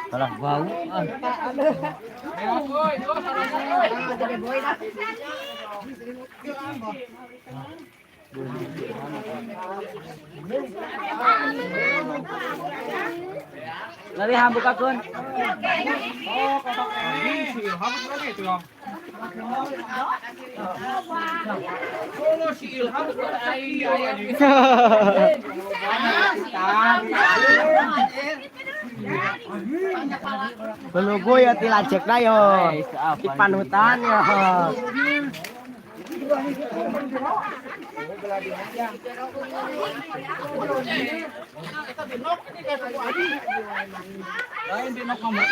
Kalah bau. Lari buka kun. Oh, kotak ini sih, habis lagi itu ya. Oh, si Ilham ayah di. Belugu ya tilajek na yo. Di panutan ya. Lain di nok nomor.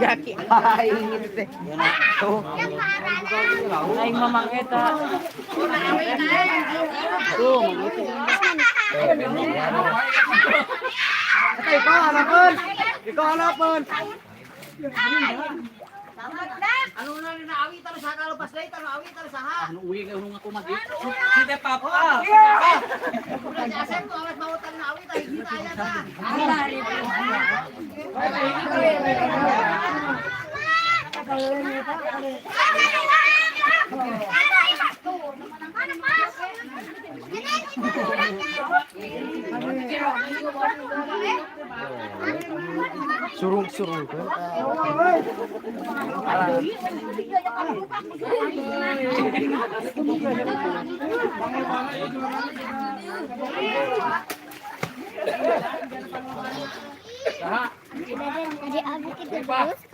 Kaki aing teh. Tuh. Aing mamang eta. Tuh, iko anapun. Iko anapun. Anu na awi terus sana lepas deui terus awi terus saha. Anu uwi ke urung aku mah gitu. Si teh papa. Udah asep tuh awet mau tan awi tah hiji aya tah. Surung-surung kan.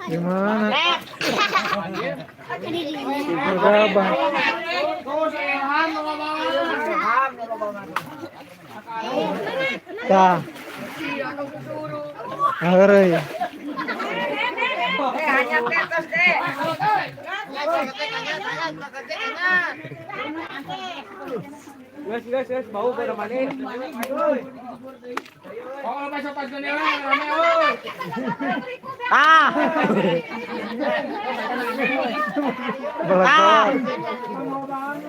Gimana? Berapa? Tah. Ngeri. Hanya tetes deh. Guys, bau pada manis. Oh, masuk pas gini rame oi. Ah.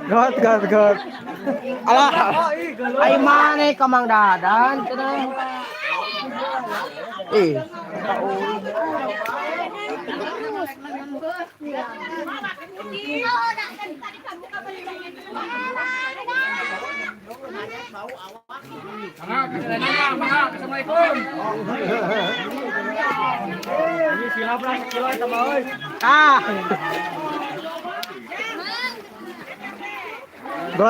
God. Alah. Ai mane ka Mang Dadan cenah. Assalamualaikum. Ini silap lah kilo sama oi. Ah.